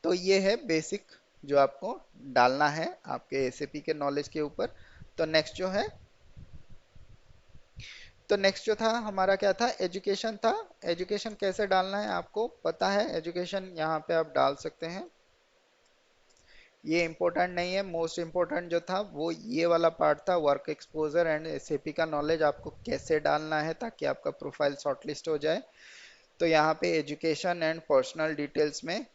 तो ये है बेसिक जो आपको डालना है आपके एसएपी के नॉलेज के ऊपर। तो नेक्स्ट जो है, तो नेक्स्ट जो था हमारा क्या था, एजुकेशन था। एजुकेशन कैसे डालना है आपको पता है, एजुकेशन यहाँ पे आप डाल सकते हैं। ये इंपॉर्टेंट नहीं है, मोस्ट इंपॉर्टेंट जो था वो ये वाला पार्ट था, वर्क एक्सपोजर एंड एसएपी का नॉलेज आपको कैसे डालना है ताकि आपका प्रोफाइल शॉर्टलिस्ट हो जाए। तो यहाँ पे एजुकेशन एंड पर्सनल डिटेल्स में,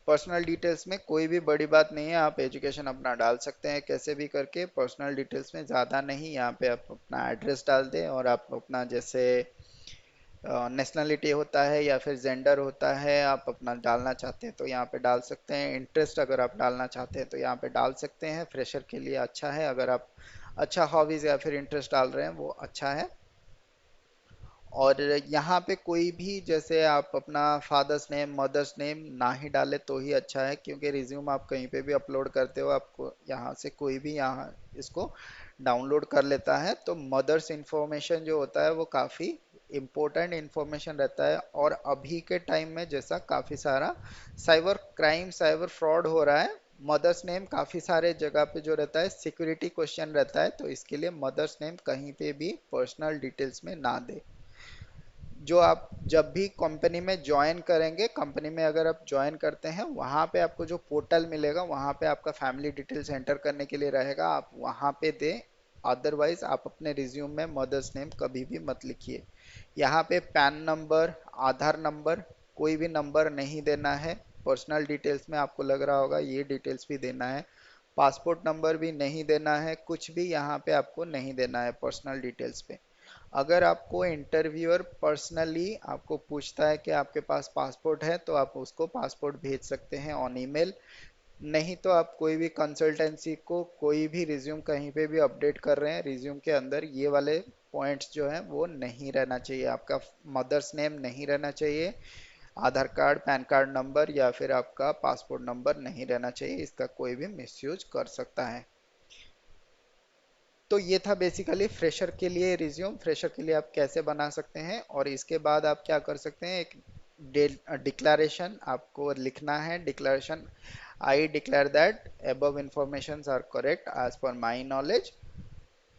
पर्सनल डिटेल्स में कोई भी बड़ी बात नहीं है, आप एजुकेशन अपना डाल सकते हैं कैसे भी करके। पर्सनल डिटेल्स में ज़्यादा नहीं, यहाँ पे आप अपना एड्रेस डाल दें और आप अपना जैसे नेशनलिटी होता है या फिर जेंडर होता है आप अपना डालना चाहते हैं तो यहाँ पे डाल सकते हैं। इंटरेस्ट अगर आप डालना चाहते हैं तो यहाँ पे डाल सकते हैं, फ्रेशर के लिए अच्छा है। अगर आप अच्छा हॉबीज या फिर इंटरेस्ट डाल रहे हैं वो अच्छा है। और यहाँ पे कोई भी जैसे आप अपना फादर्स नेम मदर्स नेम ना ही डाले तो ही अच्छा है, क्योंकि रिज्यूम आप कहीं पे भी अपलोड करते हो आपको यहाँ से कोई भी यहाँ इसको डाउनलोड कर लेता है। तो मदर्स इंफॉर्मेशन जो होता है वो काफ़ी इम्पोर्टेंट इंफॉर्मेशन रहता है। और अभी के टाइम में जैसा काफ़ी सारा साइबर क्राइम साइबर फ्रॉड हो रहा है, मदर्स नेम काफ़ी सारे जगह पे जो रहता है सिक्योरिटी क्वेश्चन रहता है, तो इसके लिए मदर्स नेम कहीं पे भी पर्सनल डिटेल्स में ना दे। जो आप जब भी कंपनी में ज्वाइन करेंगे, कंपनी में अगर आप ज्वाइन करते हैं वहाँ पे आपको जो पोर्टल मिलेगा वहाँ पे आपका फैमिली डिटेल्स एंटर करने के लिए रहेगा, आप वहाँ पे दें। अदरवाइज आप अपने रिज्यूम में मदर्स नेम कभी भी मत लिखिए। यहाँ पे पैन नंबर, आधार नंबर, कोई भी नंबर नहीं देना है। पर्सनल डिटेल्स में आपको लग रहा होगा ये डिटेल्स भी देना है। पासपोर्ट नंबर भी नहीं देना है, कुछ भी यहाँ पे आपको नहीं देना है पर्सनल डिटेल्स पे। अगर आपको इंटरव्यूअर पर्सनली आपको पूछता है कि आपके पास पासपोर्ट है तो आप उसको पासपोर्ट भेज सकते हैं ऑन ईमेल। नहीं तो आप कोई भी कंसल्टेंसी को कोई भी रिज्यूम कहीं पे भी अपडेट कर रहे हैं, रिज्यूम के अंदर ये वाले पॉइंट्स जो हैं वो नहीं रहना चाहिए। आपका मदर्स नेम नहीं रहना चाहिए, आधार कार्ड पैन कार्ड नंबर या फिर आपका पासपोर्ट नंबर नहीं रहना चाहिए, इसका कोई भी मिसयूज कर सकता है। तो ये था बेसिकली फ्रेशर के लिए रिज्यूम, फ्रेशर के लिए आप कैसे बना सकते हैं। और इसके बाद आप क्या कर सकते हैं, एक डिक्लेरेशन आपको लिखना है। Declaration, I declare that above information are correct as per my knowledge,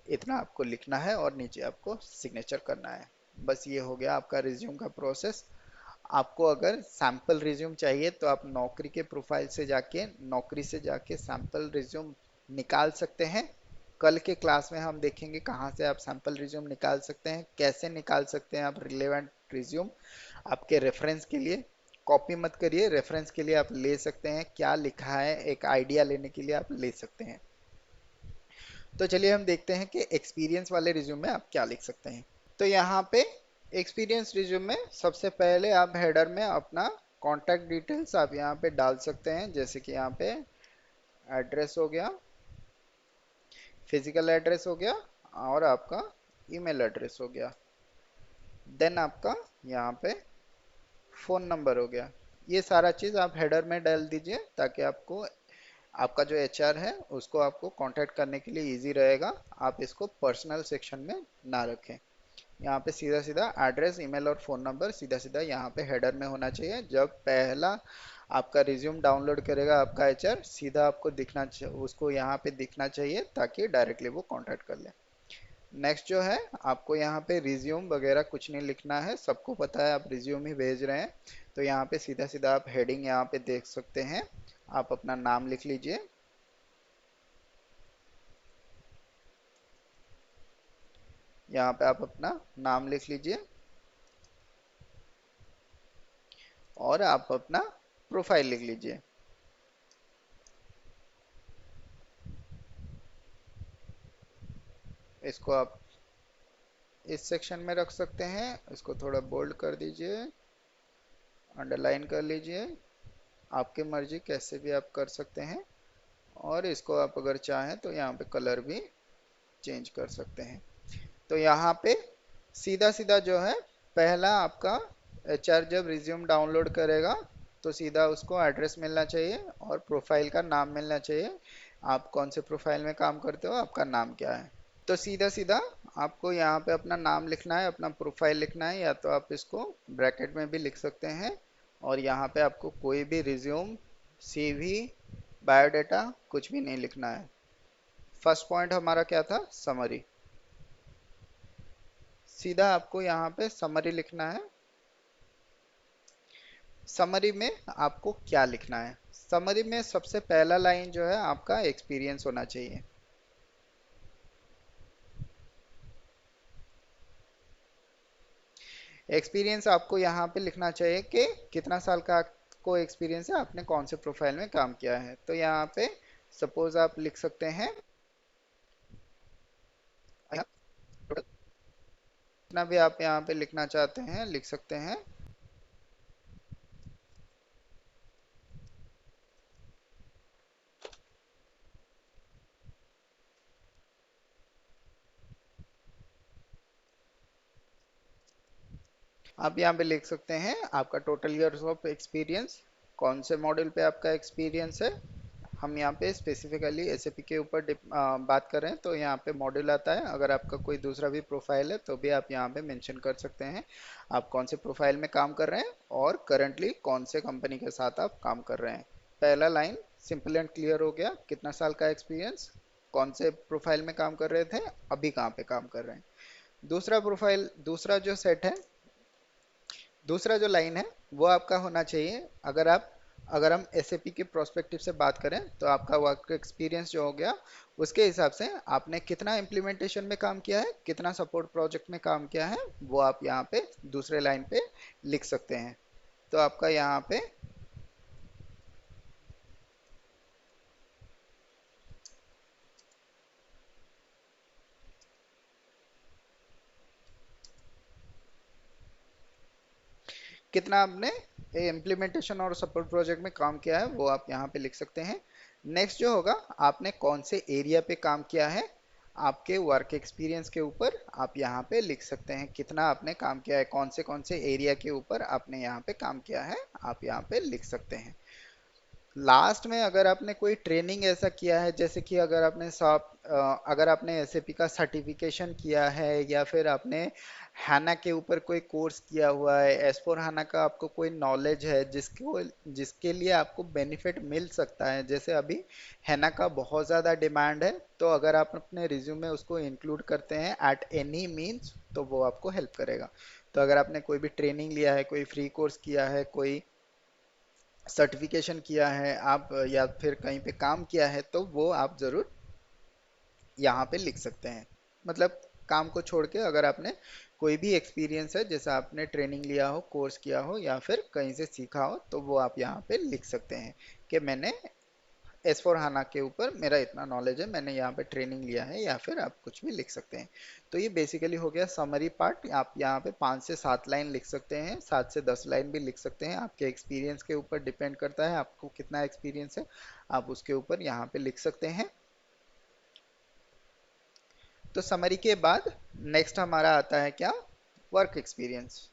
इतना आपको लिखना है और नीचे आपको सिग्नेचर करना है। बस ये हो गया आपका रिज्यूम का प्रोसेस। आपको अगर सैम्पल रिज्यूम चाहिए तो आप नौकरी के प्रोफाइल से जाके, नौकरी से जाके सैम्पल रिज्यूम निकाल सकते हैं। कल के क्लास में हम देखेंगे कहाँ से आप सैम्पल रिज्यूम निकाल सकते हैं, कैसे निकाल सकते हैं आप रिलेवेंट रिज्यूम आपके रेफरेंस के लिए। कॉपी मत करिए, रेफरेंस के लिए आप ले सकते हैं, क्या लिखा है एक आइडिया लेने के लिए आप ले सकते हैं। तो चलिए हम देखते हैं कि एक्सपीरियंस वाले रिज्यूम में आप क्या लिख सकते हैं। तो यहाँ पे एक्सपीरियंस रिज्यूम में सबसे पहले आप हेडर में अपना कॉन्टैक्ट डिटेल्स आप यहाँ पे डाल सकते हैं, जैसे कि यहाँ पे एड्रेस हो गया, फिजिकल एड्रेस हो गया, और आपका ईमेल एड्रेस हो गया। देन आपका यहाँ पे फ़ोन नंबर हो गया। ये सारा चीज़ आप हेडर में डाल दीजिए ताकि आपको आपका जो एचआर है उसको आपको कांटेक्ट करने के लिए इजी रहेगा। आप इसको पर्सनल सेक्शन में ना रखें। यहाँ पे सीधा सीधा एड्रेस, ईमेल और फ़ोन नंबर सीधा सीधा यहाँ पे हेडर में होना चाहिए। जब पहला आपका रिज्यूम डाउनलोड करेगा आपका एचआर, सीधा आपको उसको यहाँ पे दिखना चाहिए ताकि डायरेक्टली वो कांटेक्ट कर ले। नेक्स्ट जो है, आपको यहाँ पे रिज्यूम वगैरह कुछ नहीं लिखना है, सबको पता है आप रिज्यूम ही भेज रहे हैं। तो यहाँ पे सीधा सीधा आप हेडिंग यहाँ पे देख सकते हैं। आप अपना नाम लिख लीजिए। यहाँ पे आप अपना नाम लिख लीजिए और आप अपना प्रोफाइल लिख लीजिए। इसको आप इस सेक्शन में रख सकते हैं। इसको थोड़ा बोल्ड कर दीजिए, अंडरलाइन कर लीजिए, आपकी मर्जी कैसे भी आप कर सकते हैं। और इसको आप अगर चाहें तो यहाँ पे कलर भी चेंज कर सकते हैं। तो यहाँ पे सीधा सीधा जो है, पहला आपका एचआर जब रिज्यूम डाउनलोड करेगा तो सीधा उसको एड्रेस मिलना चाहिए और प्रोफाइल का नाम मिलना चाहिए। आप कौन से प्रोफाइल में काम करते हो, आपका नाम क्या है। तो सीधा सीधा आपको यहाँ पे अपना नाम लिखना है, अपना प्रोफाइल लिखना है, या तो आप इसको ब्रैकेट में भी लिख सकते हैं। और यहाँ पे आपको कोई भी रिज्यूम, सीवी, बायोडाटा कुछ भी नहीं लिखना है। फर्स्ट पॉइंट हमारा क्या था, समरी। सीधा आपको यहाँ पे समरी लिखना है। समरी में आपको क्या लिखना है, समरी में सबसे पहला लाइन जो है आपका एक्सपीरियंस होना चाहिए। एक्सपीरियंस आपको यहाँ पे लिखना चाहिए कि कितना साल का आपको एक्सपीरियंस है, आपने कौन से प्रोफाइल में काम किया है। तो यहाँ पे सपोज आप लिख सकते हैं जितना भी आप यहाँ पे लिखना चाहते हैं लिख सकते हैं। आप यहाँ पे लिख सकते हैं आपका टोटल ईयर्स ऑफ एक्सपीरियंस, कौन से मॉड्यूल पे आपका एक्सपीरियंस है। हम यहाँ पे स्पेसिफिकली एसएपी के ऊपर बात कर रहे हैं तो यहाँ पे मॉड्यूल आता है। अगर आपका कोई दूसरा भी प्रोफाइल है तो भी आप यहाँ पे मेंशन कर सकते हैं आप कौन से प्रोफाइल में काम कर रहे हैं और करंटली कौन से कंपनी के साथ आप काम कर रहे हैं। पहला लाइन सिंपल एंड क्लियर हो गया, कितना साल का एक्सपीरियंस, कौन से प्रोफाइल में काम कर रहे थे, अभी कहाँ पे काम कर रहे हैं। दूसरा प्रोफाइल, दूसरा जो सेट है, दूसरा जो लाइन है वो आपका होना चाहिए। अगर हम एसएपी के प्रोस्पेक्टिव से बात करें तो आपका वर्क एक्सपीरियंस जो हो गया उसके हिसाब से आपने कितना इम्प्लीमेंटेशन में काम किया है, कितना सपोर्ट प्रोजेक्ट में काम किया है, वो आप यहाँ पे दूसरे लाइन पे लिख सकते हैं। तो आपका यहाँ पे कितना आपने इम्प्लीमेंटेशन और सपोर्ट प्रोजेक्ट में काम किया है वो आप यहाँ पे लिख सकते हैं। नेक्स्ट जो होगा, आपने कौन से एरिया पे काम किया है, आपके वर्क एक्सपीरियंस के ऊपर आप यहाँ पे लिख सकते हैं कितना आपने काम किया है, कौन से एरिया के ऊपर आपने यहाँ पे काम किया है, आप यहाँ पे लिख सकते हैं। लास्ट में अगर आपने कोई ट्रेनिंग ऐसा किया है, जैसे कि अगर आपने एसएपी का सर्टिफिकेशन किया है या फिर आपने हैना के ऊपर कोई कोर्स किया हुआ है, एस फोर हैना का आपको कोई नॉलेज है जिसके लिए आपको बेनिफिट मिल सकता है। जैसे अभी हैना का बहुत ज़्यादा डिमांड है, तो अगर आप अपने रिज्यूम में उसको इंक्लूड करते हैं एट एनी मीन्स तो वो आपको हेल्प करेगा। तो अगर आपने कोई भी ट्रेनिंग लिया है, कोई फ्री कोर्स किया है, कोई सर्टिफिकेशन किया है आप, या फिर कहीं पे काम किया है, तो वो आप ज़रूर यहाँ पे लिख सकते हैं। मतलब काम को छोड़ के अगर आपने कोई भी एक्सपीरियंस है, जैसे आपने ट्रेनिंग लिया हो, कोर्स किया हो या फिर कहीं से सीखा हो, तो वो आप यहाँ पे लिख सकते हैं कि मैंने एस फोर हाना के ऊपर मेरा इतना नॉलेज है, मैंने यहाँ पे ट्रेनिंग लिया है, या फिर आप कुछ भी लिख सकते हैं। तो ये बेसिकली हो गया समरी पार्ट। आप यहाँ पे 5 से 7 लाइन लिख सकते हैं, 7 से 10 लाइन भी लिख सकते हैं, आपके एक्सपीरियंस के ऊपर डिपेंड करता है आपको कितना एक्सपीरियंस है, आप उसके ऊपर यहाँ पे लिख सकते हैं। तो समरी के बाद नेक्स्ट हमारा आता है क्या, वर्क एक्सपीरियंस।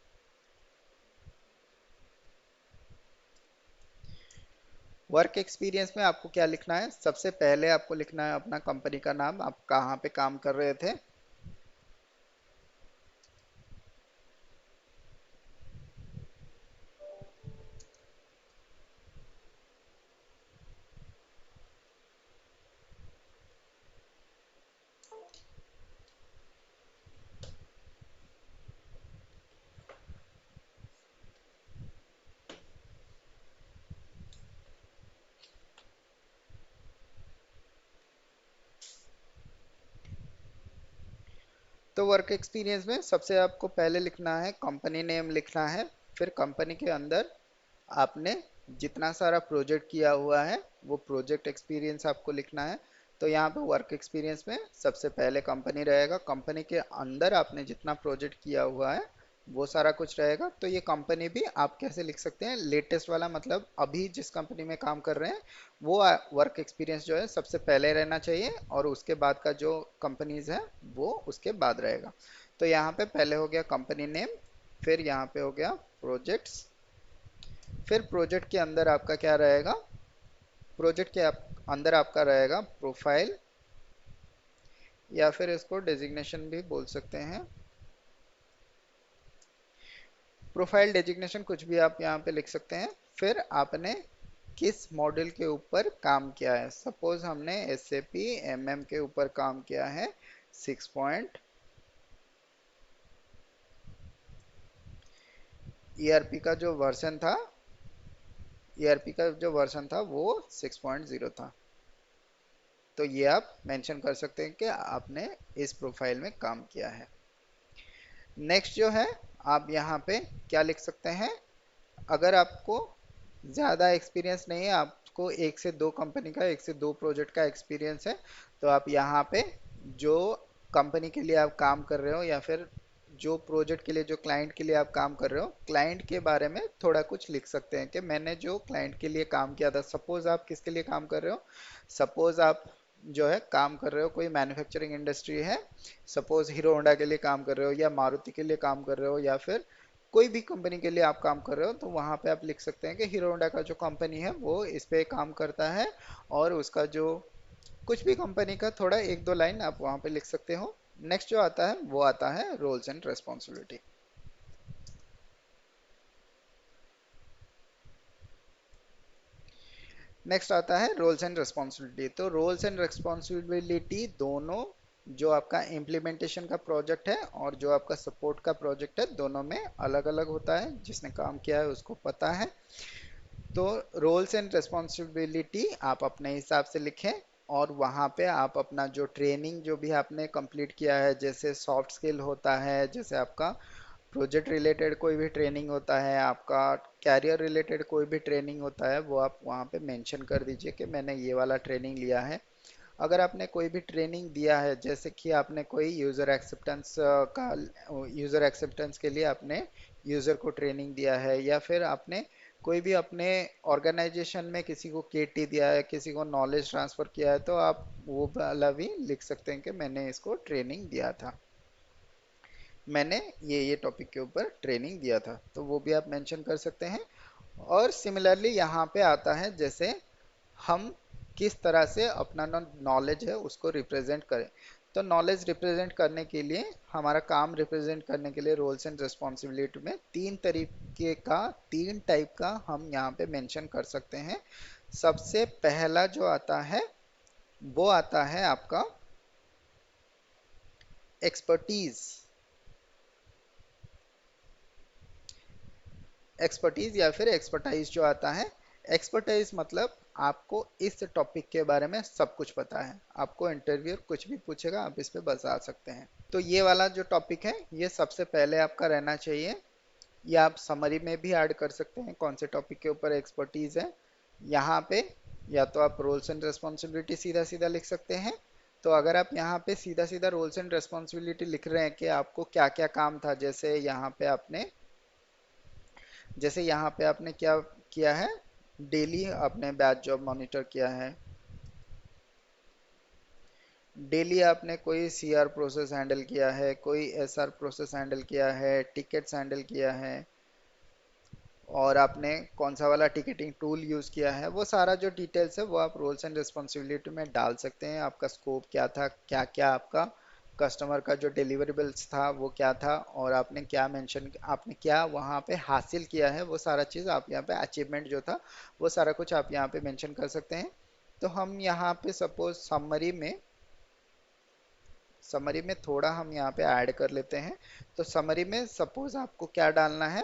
वर्क एक्सपीरियंस में आपको क्या लिखना है, सबसे पहले आपको लिखना है अपना कंपनी का नाम, आप कहाँ पे काम कर रहे थे। तो वर्क एक्सपीरियंस में सबसे आपको पहले लिखना है कंपनी नेम लिखना है। फिर कंपनी के अंदर आपने जितना सारा प्रोजेक्ट किया हुआ है वो प्रोजेक्ट एक्सपीरियंस आपको लिखना है। तो यहाँ पे वर्क एक्सपीरियंस में सबसे पहले कंपनी रहेगा, कंपनी के अंदर आपने जितना प्रोजेक्ट किया हुआ है वो सारा कुछ रहेगा। तो ये कंपनी भी आप कैसे लिख सकते हैं, लेटेस्ट वाला, मतलब अभी जिस कंपनी में काम कर रहे हैं वो वर्क एक्सपीरियंस जो है सबसे पहले रहना चाहिए, और उसके बाद का जो कंपनीज है वो उसके बाद रहेगा। तो यहाँ पे पहले हो गया कंपनी नेम, फिर यहाँ पे हो गया प्रोजेक्ट्स, फिर प्रोजेक्ट के अंदर आपका क्या रहेगा, प्रोजेक्ट के अंदर आपका रहेगा प्रोफाइल, या फिर इसको डेजिग्नेशन भी बोल सकते हैं। प्रोफाइल डेजिग्नेशन कुछ भी आप यहाँ पे लिख सकते हैं। फिर आपने किस मॉड्यूल के ऊपर काम किया है, सपोज हमने SAP MM के ऊपर काम किया है 6 पॉइंट, ERP का जो वर्जन था, ERP का जो वर्जन था वो 6.0 था। तो ये आप मेंशन कर सकते हैं कि आपने इस प्रोफाइल में काम किया है। नेक्स्ट जो है, आप यहाँ पे क्या लिख सकते हैं, अगर आपको ज़्यादा एक्सपीरियंस नहीं है, आपको एक से दो कंपनी का, एक से दो प्रोजेक्ट का एक्सपीरियंस है, तो आप यहाँ पे जो कंपनी के लिए आप काम कर रहे हो या फिर जो प्रोजेक्ट के लिए, जो क्लाइंट के लिए आप काम कर रहे हो, क्लाइंट के बारे में थोड़ा कुछ लिख सकते हैं कि मैंने जो क्लाइंट के लिए काम किया था। सपोज आप किसके लिए काम कर रहे हो, सपोज आप जो है काम कर रहे हो, कोई मैन्युफैक्चरिंग इंडस्ट्री है, सपोज हीरो होंडा के लिए काम कर रहे हो या मारुति के लिए काम कर रहे हो या फिर कोई भी कंपनी के लिए आप काम कर रहे हो, तो वहां पे आप लिख सकते हैं कि हीरो होंडा का जो कंपनी है वो इस पे काम करता है, और उसका जो कुछ भी कंपनी का थोड़ा एक दो लाइन आप वहां पे लिख सकते हो। नेक्स्ट जो आता है वो आता है रोल्स एंड रेस्पॉन्सिबिलिटी। नेक्स्ट आता है रोल्स एंड रिस्पॉन्सिबिलिटी। तो रोल्स एंड रिस्पॉन्सिबिलिटी दोनों, जो आपका इम्प्लीमेंटेशन का प्रोजेक्ट है और जो आपका सपोर्ट का प्रोजेक्ट है, दोनों में अलग अलग होता है, जिसने काम किया है उसको पता है। तो रोल्स एंड रिस्पॉन्सिबिलिटी आप अपने हिसाब से लिखें, और वहाँ पे आप अपना जो ट्रेनिंग जो भी आपने कंप्लीट किया है, जैसे सॉफ्ट स्किल होता है, जैसे आपका प्रोजेक्ट रिलेटेड कोई भी ट्रेनिंग होता है, आपका कैरियर रिलेटेड कोई भी ट्रेनिंग होता है, वो आप वहाँ पे मेंशन कर दीजिए कि मैंने ये वाला ट्रेनिंग लिया है। अगर आपने कोई भी ट्रेनिंग दिया है, जैसे कि आपने कोई यूज़र एक्सेप्टेंस का, यूज़र एक्सेप्टेंस के लिए आपने यूज़र को ट्रेनिंग दिया है, या फिर आपने कोई भी अपने ऑर्गेनाइजेशन में किसी को KT दिया है, किसी को नॉलेज ट्रांसफ़र किया है, तो आप वो वाला भी लिख सकते हैं कि मैंने इसको ट्रेनिंग दिया था, मैंने ये टॉपिक के ऊपर ट्रेनिंग दिया था, तो वो भी आप मेंशन कर सकते हैं। और सिमिलरली यहाँ पे आता है जैसे हम किस तरह से अपना नॉलेज है उसको रिप्रेजेंट करें। तो नॉलेज रिप्रेजेंट करने के लिए, हमारा काम रिप्रेजेंट करने के लिए रोल्स एंड रिस्पॉन्सिबिलिटी में तीन तरीके का, तीन टाइप का हम यहाँ पे मेंशन कर सकते हैं। सबसे पहला जो आता है वो आता है आपका एक्सपर्टीज। एक्सपर्टीज या फिर एक्सपर्टाइज जो आता है, एक्सपर्टाइज मतलब आपको इस टॉपिक के बारे में सब कुछ पता है, आपको इंटरव्यू कुछ भी पूछेगा आप इस पे बता सकते हैं। तो ये वाला जो टॉपिक है ये सबसे पहले आपका रहना चाहिए। या आप समरी में भी ऐड कर सकते हैं कौन से टॉपिक के ऊपर एक्सपर्टीज है यहाँ पे, या तो आप रोल्स एंड रिस्पॉन्सिबिलिटी सीधा सीधा लिख सकते हैं। तो अगर आप यहाँ पे सीधा सीधा रोल्स एंड रिस्पॉन्सिबिलिटी लिख रहे हैं कि आपको क्या क्या काम था, जैसे यहाँ पे आपने क्या किया है, डेली आपने बैच जॉब मॉनिटर किया है, डेली आपने कोई CR प्रोसेस हैंडल किया है, कोई SR प्रोसेस हैंडल किया है, टिकट्स हैंडल किया है, और आपने कौन सा वाला टिकटिंग टूल यूज़ किया है, वो सारा जो डिटेल्स है वो आप रोल्स एंड रिस्पॉन्सिबिलिटी में डाल सकते हैं। आपका स्कोप क्या था, क्या क्या आपका कस्टमर का जो डिलीवरेबल्स था वो क्या था, और आपने क्या मेंशन, आपने क्या वहाँ पे हासिल किया है, वो सारा चीज़ आप यहाँ पे अचीवमेंट जो था वो सारा कुछ आप यहाँ पे मेंशन कर सकते हैं। तो हम यहाँ पे सपोज समरी में थोड़ा हम यहाँ पे ऐड कर लेते हैं। तो समरी में सपोज आपको क्या डालना है,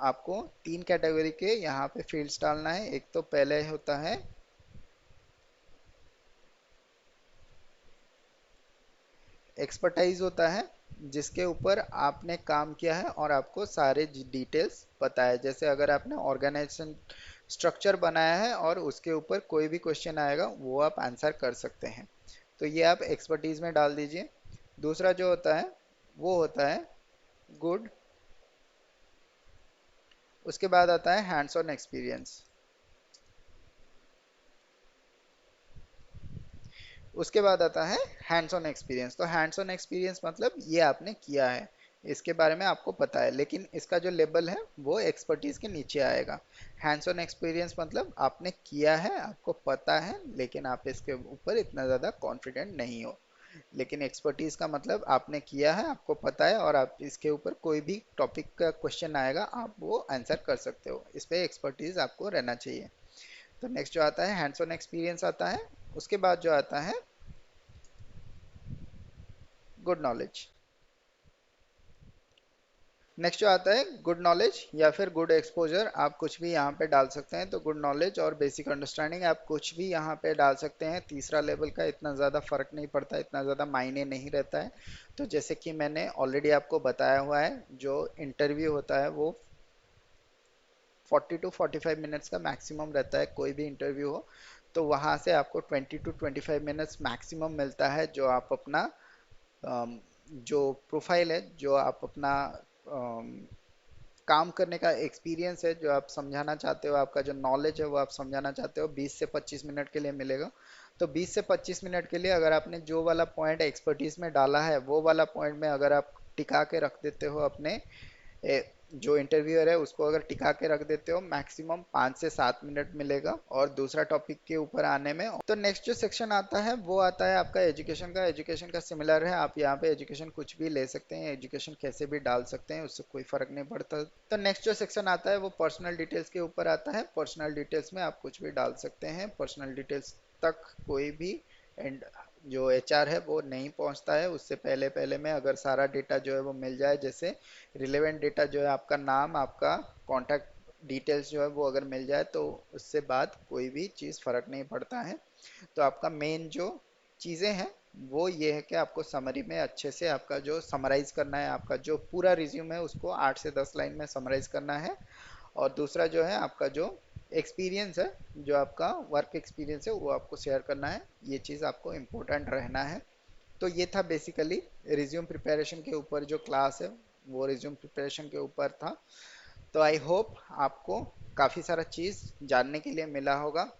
आपको तीन कैटेगरी के यहाँ पे फील्ड्स डालना है। एक तो पहले होता है एक्सपर्टाइज, होता है जिसके ऊपर आपने काम किया है और आपको सारे डिटेल्स पता है। जैसे अगर आपने ऑर्गेनाइजेशन स्ट्रक्चर बनाया है और उसके ऊपर कोई भी क्वेश्चन आएगा वो आप आंसर कर सकते हैं, तो ये आप एक्सपर्टीज में डाल दीजिए। दूसरा जो होता है वो होता है गुड, उसके बाद आता है हैंड्स ऑन एक्सपीरियंस। उसके बाद आता है हैंड्स ऑन एक्सपीरियंस। तो हैंड्स ऑन एक्सपीरियंस मतलब ये आपने किया है, इसके बारे में आपको पता है, लेकिन इसका जो लेबल है वो एक्सपर्टीज के नीचे आएगा। हैंड्स ऑन एक्सपीरियंस मतलब आपने किया है, आपको पता है, लेकिन आप इसके ऊपर इतना ज़्यादा कॉन्फिडेंट नहीं हो। लेकिन एक्सपर्टीज का मतलब आपने किया है, आपको पता है, और आप इसके ऊपर कोई भी टॉपिक का क्वेश्चन आएगा आप वो आंसर कर सकते हो। इस पे एक्सपर्टीज आपको रहना चाहिए। तो नेक्स्ट जो आता है हैंड्स ऑन एक्सपीरियंस आता है। उसके बाद जो आता है गुड नॉलेज। नेक्स्ट जो आता है गुड नॉलेज या फिर गुड एक्सपोजर, आप कुछ भी यहाँ पे डाल सकते हैं। तो गुड नॉलेज और बेसिक अंडरस्टैंडिंग आप कुछ भी यहाँ पे डाल सकते हैं। तीसरा लेवल का इतना ज़्यादा फर्क नहीं पड़ता, इतना ज़्यादा मायने नहीं रहता है। तो जैसे कि मैंने ऑलरेडी आपको बताया हुआ है, जो इंटरव्यू होता है वो 40 to 45 मिनट्स का मैक्सिमम रहता है, कोई भी इंटरव्यू हो। तो वहाँ से आपको 20 to 25 मिनट्स मैक्सिमम मिलता है, जो आप अपना जो प्रोफाइल है, जो आप अपना काम करने का एक्सपीरियंस है, जो आप समझाना चाहते हो, आपका जो नॉलेज है वो आप समझाना चाहते हो, 20 से 25 मिनट के लिए मिलेगा। तो 20 से 25 मिनट के लिए अगर आपने जो वाला पॉइंट एक्सपर्टीज में डाला है वो वाला पॉइंट में अगर आप टिका के रख देते हो अपने जो इंटरव्यूअर है उसको अगर टिका के रख देते हो, मैक्सिमम 5 से 7 मिनट मिलेगा और दूसरा टॉपिक के ऊपर आने में। तो नेक्स्ट जो सेक्शन आता है वो आता है आपका एजुकेशन का। एजुकेशन का सिमिलर है, आप यहाँ पे एजुकेशन कुछ भी ले सकते हैं, एजुकेशन कैसे भी डाल सकते हैं, उससे कोई फर्क नहीं पड़ता। तो नेक्स्ट जो सेक्शन आता है वो पर्सनल डिटेल्स के ऊपर आता है। पर्सनल डिटेल्स में आप कुछ भी डाल सकते हैं, पर्सनल डिटेल्स तक कोई भी एंड जो एचआर है वो नहीं पहुंचता है। उससे पहले पहले में अगर सारा डेटा जो है वो मिल जाए, जैसे रिलेवेंट डेटा जो है आपका नाम, आपका कॉन्टैक्ट डिटेल्स जो है वो अगर मिल जाए, तो उससे बाद कोई भी चीज़ फ़र्क नहीं पड़ता है। तो आपका मेन जो चीज़ें हैं वो ये है कि आपको समरी में अच्छे से आपका जो समराइज करना है, आपका जो पूरा रिज्यूम है उसको 8 से 10 लाइन में समराइज करना है। और दूसरा जो है आपका जो एक्सपीरियंस है, जो आपका वर्क एक्सपीरियंस है वो आपको शेयर करना है। ये चीज़ आपको इम्पोर्टेंट रहना है। तो ये था बेसिकली रिज्यूम प्रिपरेशन के ऊपर जो क्लास है, वो रिज्यूम प्रिपरेशन के ऊपर था। तो आई होप आपको काफ़ी सारा चीज़ जानने के लिए मिला होगा।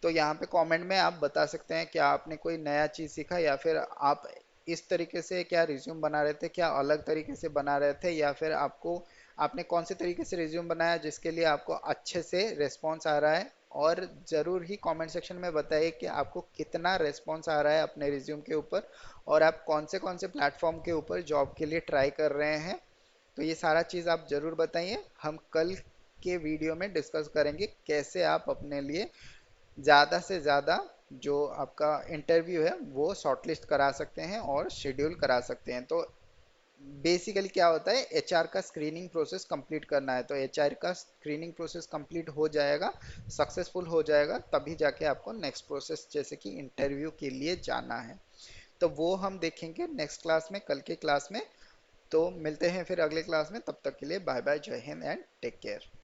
तो यहाँ पे कमेंट में आप बता सकते हैं क्या आपने कोई नया चीज़ सीखा, या फिर आप इस तरीके से क्या रिज्यूम बना रहे थे, क्या अलग तरीके से बना रहे थे, या फिर आपको आपने कौन से तरीके से रिज्यूम बनाया जिसके लिए आपको अच्छे से रिस्पॉन्स आ रहा है। और ज़रूर ही कमेंट सेक्शन में बताइए कि आपको कितना रिस्पॉन्स आ रहा है अपने रिज्यूम के ऊपर, और आप कौन से प्लेटफॉर्म के ऊपर जॉब के लिए ट्राई कर रहे हैं। तो ये सारा चीज़ आप ज़रूर बताइए। हम कल के वीडियो में डिस्कस करेंगे कैसे आप अपने लिए ज़्यादा से ज़्यादा जो आपका इंटरव्यू है वो शॉर्टलिस्ट करा सकते हैं और शेड्यूल करा सकते हैं। तो बेसिकली क्या होता है, एचआर का स्क्रीनिंग प्रोसेस कंप्लीट करना है। तो एचआर का स्क्रीनिंग प्रोसेस कंप्लीट हो जाएगा, सक्सेसफुल हो जाएगा, तभी जाके आपको नेक्स्ट प्रोसेस जैसे कि इंटरव्यू के लिए जाना है। तो वो हम देखेंगे नेक्स्ट क्लास में, कल के क्लास में। तो मिलते हैं फिर अगले क्लास में, तब तक के लिए बाय बाय, जय हिंद एंड टेक केयर।